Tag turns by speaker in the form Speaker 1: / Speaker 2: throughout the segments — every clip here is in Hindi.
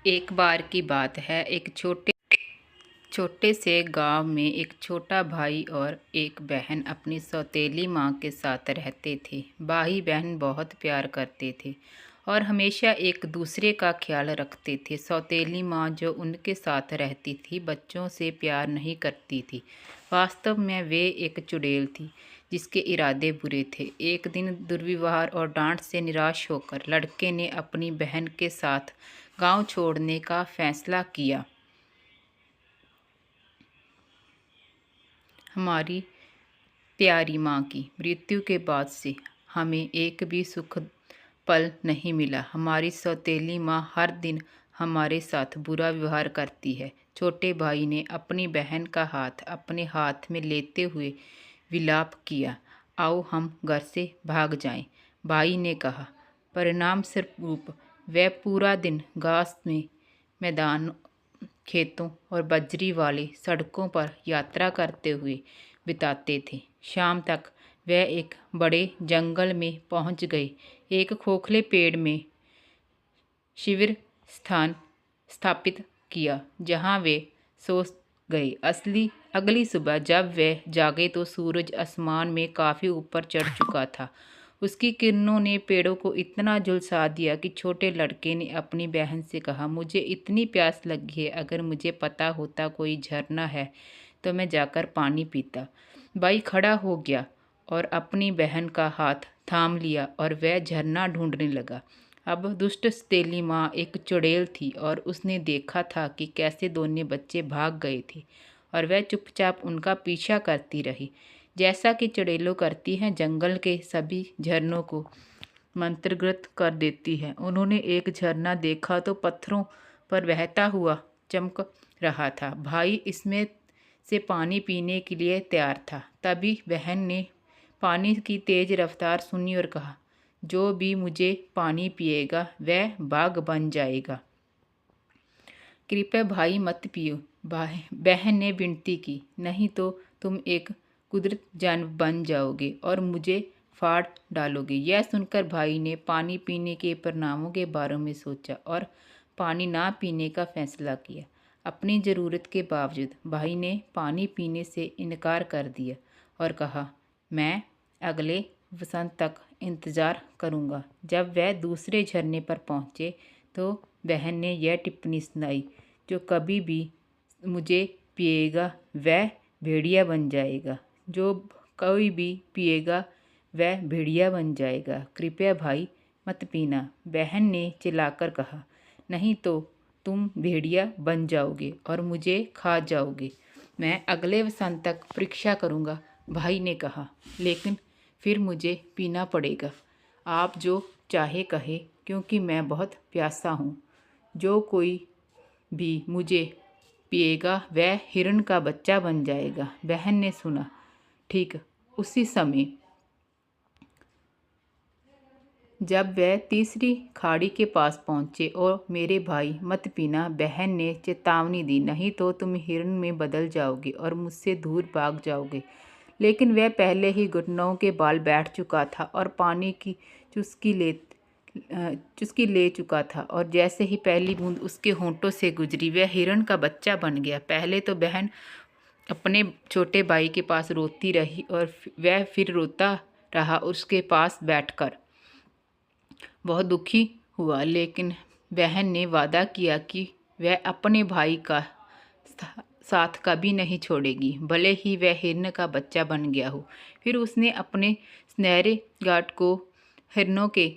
Speaker 1: एक बार की बात है, एक छोटे छोटे से गांव में एक छोटा भाई और एक बहन अपनी सौतेली माँ के साथ रहते थे। भाई बहन बहुत प्यार करते थे और हमेशा एक दूसरे का ख्याल रखते थे। सौतेली माँ जो उनके साथ रहती थी बच्चों से प्यार नहीं करती थी। वास्तव में वे एक चुड़ैल थी जिसके इरादे बुरे थे। एक दिन दुर्व्यवहार और डांट से निराश होकर लड़के ने अपनी बहन के साथ गांव छोड़ने का फैसला किया। हमारी प्यारी माँ की मृत्यु के बाद से हमें एक भी सुख पल नहीं मिला। हमारी सौतेली माँ हर दिन हमारे साथ बुरा व्यवहार करती है। छोटे भाई ने अपनी बहन का हाथ अपने हाथ में लेते हुए विलाप किया। आओ हम घर से भाग जाएं, भाई ने कहा। परिणाम स्वरूप वह पूरा दिन घास में मैदान, खेतों और बजरी वाली सड़कों पर यात्रा करते हुए बिताते थे। शाम तक वह एक बड़े जंगल में पहुंच गए। एक खोखले पेड़ में शिविर स्थान स्थापित किया जहां वे सो गए। अगली सुबह जब वे जागे तो सूरज आसमान में काफ़ी ऊपर चढ़ चुका था। उसकी किरणों ने पेड़ों को इतना झुलसा दिया कि छोटे लड़के ने अपनी बहन से कहा, मुझे इतनी प्यास लगी है, अगर मुझे पता होता कोई झरना है तो मैं जाकर पानी पीता। भाई खड़ा हो गया और अपनी बहन का हाथ थाम लिया और वह झरना ढूंढने लगा। अब दुष्ट सौतेली माँ एक चुड़ैल थी और उसने देखा था कि कैसे दोनों बच्चे भाग गए थे और वह चुपचाप उनका पीछा करती रही। जैसा कि चुड़ैलें करती हैं, जंगल के सभी झरनों को मंत्रगत कर देती है। उन्होंने एक झरना देखा तो पत्थरों पर बहता हुआ चमक रहा था। भाई इसमें से पानी पीने के लिए तैयार था। तभी बहन ने पानी की तेज रफ्तार सुनी और कहा, जो भी मुझे पानी पिएगा वह बाघ बन जाएगा। कृपया भाई मत पियो, बहन ने विनती की, नहीं तो तुम एक कुदरत जानवर बन जाओगे और मुझे फाड़ डालोगे। यह सुनकर भाई ने पानी पीने के परिणामों के बारे में सोचा और पानी ना पीने का फैसला किया। अपनी ज़रूरत के बावजूद भाई ने पानी पीने से इनकार कर दिया और कहा, मैं अगले वसंत तक इंतज़ार करूँगा। जब वह दूसरे झरने पर पहुँचे तो बहन ने यह टिप्पणी सुनाई, जो कभी भी मुझे पिएगा वह भेड़िया बन जाएगा। जो कोई भी पिएगा वह भेड़िया बन जाएगा। कृपया भाई मत पीना, बहन ने चिल्लाकर कहा, नहीं तो तुम भेड़िया बन जाओगे और मुझे खा जाओगे। मैं अगले वसंत तक प्रतीक्षा करूँगा, भाई ने कहा, लेकिन फिर मुझे पीना पड़ेगा। आप जो चाहे कहे, क्योंकि मैं बहुत प्यासा हूँ। जो कोई भी मुझे पिएगा वह हिरण का बच्चा बन जाएगा। बहन ने सुना। ठीक उसी समय जब वह तीसरी खाड़ी के पास पहुँचे और मेरे भाई मत पीना, बहन ने चेतावनी दी, नहीं तो तुम हिरण में बदल जाओगे और मुझसे दूर भाग जाओगे। लेकिन वह पहले ही घुटनों के बाल बैठ चुका था और पानी की चुस्की ले चुका था और जैसे ही पहली बूंद उसके होंठों से गुजरी वह हिरण का बच्चा बन गया। पहले तो बहन अपने छोटे भाई के पास रोती रही और वह फिर रोता रहा उसके पास बैठकर। बहुत दुखी हुआ, लेकिन बहन ने वादा किया कि वह अपने भाई का साथ कभी नहीं छोड़ेगी, भले ही वह हिरण का बच्चा बन गया हो। फिर उसने अपने सुनहरे गांठ को हिरणों के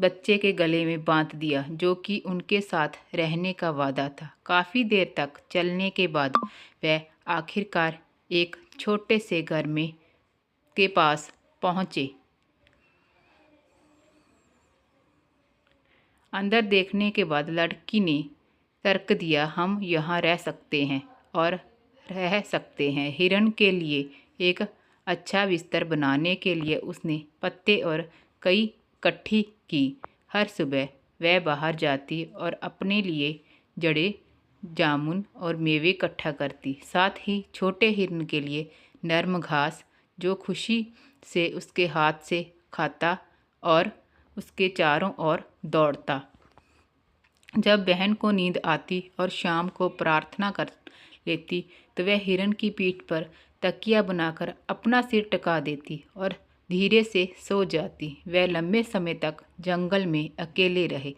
Speaker 1: बच्चे के गले में बांध दिया, जो कि उनके साथ रहने का वादा था। काफ़ी देर तक चलने के बाद वह आखिरकार एक छोटे से घर में के पास पहुँचे। अंदर देखने के बाद लड़की ने तर्क दिया, हम यहाँ रह सकते हैं और रह सकते हैं। हिरण के लिए एक अच्छा बिस्तर बनाने के लिए उसने पत्ते और कई इकट्ठी की। हर सुबह वह बाहर जाती और अपने लिए जड़े, जामुन और मेवे इकट्ठा करती, साथ ही छोटे हिरण के लिए नरम घास, जो खुशी से उसके हाथ से खाता और उसके चारों ओर दौड़ता। जब बहन को नींद आती और शाम को प्रार्थना कर लेती तो वह हिरन की पीठ पर तकिया बनाकर अपना सिर टिका देती और धीरे से सो जाती। वह लंबे समय तक जंगल में अकेले रहे।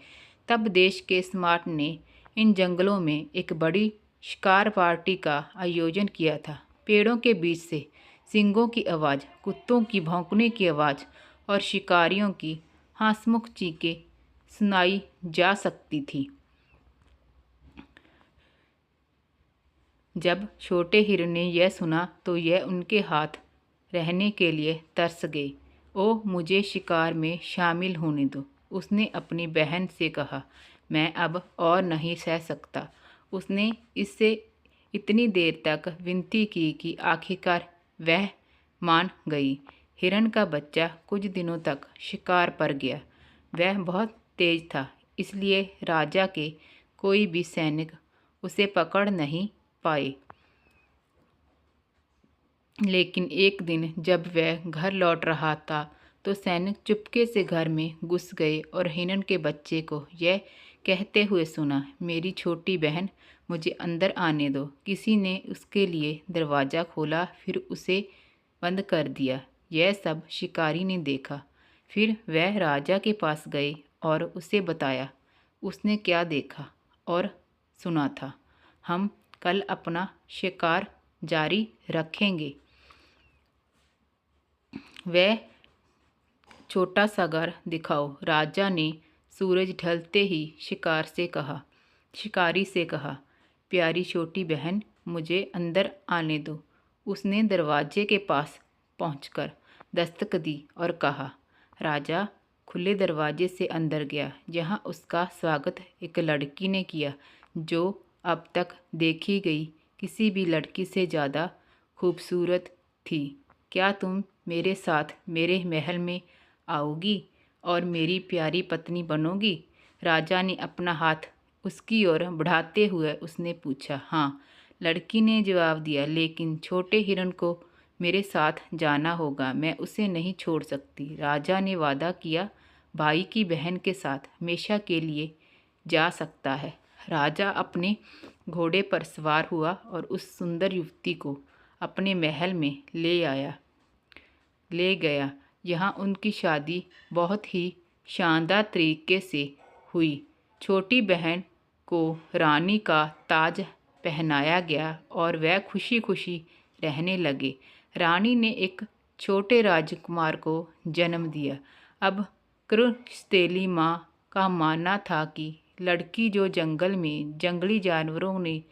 Speaker 1: तब देश के स्मार्ट ने इन जंगलों में एक बड़ी शिकार पार्टी का आयोजन किया था। पेड़ों के बीच से सींगों की आवाज़, कुत्तों की भौंकने की आवाज़ और शिकारियों की हंसमुख चीखें सुनाई जा सकती थी। जब छोटे हिरन ने यह सुना तो यह उनके हाथ रहने के लिए तरस गए। ओह, मुझे शिकार में शामिल होने दो, उसने अपनी बहन से कहा। मैं अब और नहीं सह सकता। उसने इससे इतनी देर तक विनती की कि आखिरकार वह मान गई। हिरन का बच्चा कुछ दिनों तक शिकार पर गया। वह बहुत तेज था, इसलिए राजा के कोई भी सैनिक उसे पकड़ नहीं पाए। लेकिन एक दिन जब वह घर लौट रहा था तो सैनिक चुपके से घर में घुस गए और हिरन के बच्चे को यह कहते हुए सुना, मेरी छोटी बहन, मुझे अंदर आने दो। किसी ने उसके लिए दरवाज़ा खोला, फिर उसे बंद कर दिया। यह सब शिकारी ने देखा। फिर वह राजा के पास गए और उसे बताया उसने क्या देखा और सुना था। हम कल अपना शिकार जारी रखेंगे। वह छोटा सा घर दिखाओ, राजा ने सूरज ढलते ही शिकारी से कहा। प्यारी छोटी बहन, मुझे अंदर आने दो। उसने दरवाजे के पास पहुंचकर दस्तक दी और कहा। राजा खुले दरवाजे से अंदर गया, जहां उसका स्वागत एक लड़की ने किया जो अब तक देखी गई किसी भी लड़की से ज़्यादा खूबसूरत थी। क्या तुम मेरे साथ मेरे महल में आओगी और मेरी प्यारी पत्नी बनोगी? राजा ने अपना हाथ उसकी ओर बढ़ाते हुए उसने पूछा। हाँ, लड़की ने जवाब दिया, लेकिन छोटे हिरन को मेरे साथ जाना होगा, मैं उसे नहीं छोड़ सकती। राजा ने वादा किया, भाई की बहन के साथ हमेशा के लिए जा सकता है। राजा अपने घोड़े पर सवार हुआ और उस सुंदर युवती को अपने महल में ले गया। यहाँ उनकी शादी बहुत ही शानदार तरीके से हुई। छोटी बहन को रानी का ताज पहनाया गया और वह खुशी खुशी रहने लगे। रानी ने एक छोटे राजकुमार को जन्म दिया। अब क्रुस्थेली माँ का मानना था कि लड़की जो जंगल में जंगली जानवरों ने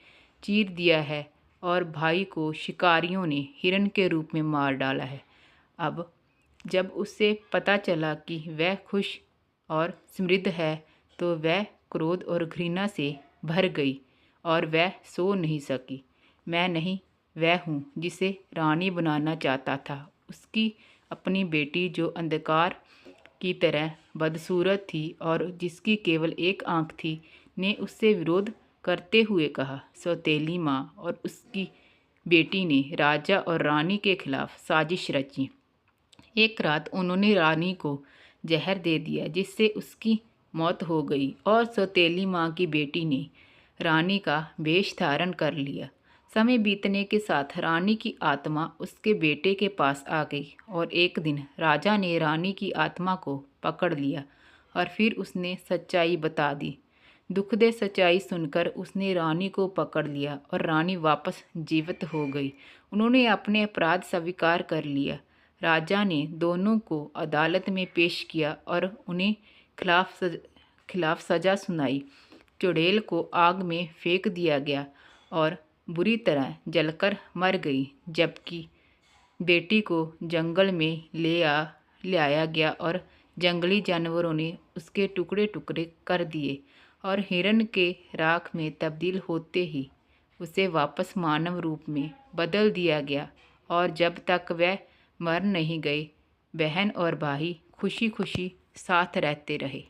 Speaker 1: चीर दिया है और भाई को शिकारियों ने हिरन के रूप में मार डाला है। अब जब उसे पता चला कि वह खुश और समृद्ध है तो वह क्रोध और घृणा से भर गई और वह सो नहीं सकी। मैं नहीं, वह हूँ जिसे रानी बनाना चाहता था। उसकी अपनी बेटी जो अंधकार की तरह बदसूरत थी और जिसकी केवल एक आंख थी, ने उससे विरोध करते हुए कहा। सौतेली माँ और उसकी बेटी ने राजा और रानी के खिलाफ साजिश रची। एक रात उन्होंने रानी को जहर दे दिया, जिससे उसकी मौत हो गई और सौतेली माँ की बेटी ने रानी का वेश धारण कर लिया। समय बीतने के साथ रानी की आत्मा उसके बेटे के पास आ गई और एक दिन राजा ने रानी की आत्मा को पकड़ लिया और फिर उसने सच्चाई बता दी। दुखद सच्चाई सुनकर उसने रानी को पकड़ लिया और रानी वापस जीवित हो गई। उन्होंने अपने अपराध स्वीकार कर लिया। राजा ने दोनों को अदालत में पेश किया और उन्हें खिलाफ सजा सुनाई। चुड़ैल को आग में फेंक दिया गया और बुरी तरह जलकर मर गई, जबकि बेटी को जंगल में ले आया गया और जंगली जानवरों ने उसके टुकड़े टुकड़े कर दिए और हिरन के राख में तब्दील होते ही उसे वापस मानव रूप में बदल दिया गया। और जब तक वह मर नहीं गए, बहन और भाई खुशी खुशी साथ रहते रहे।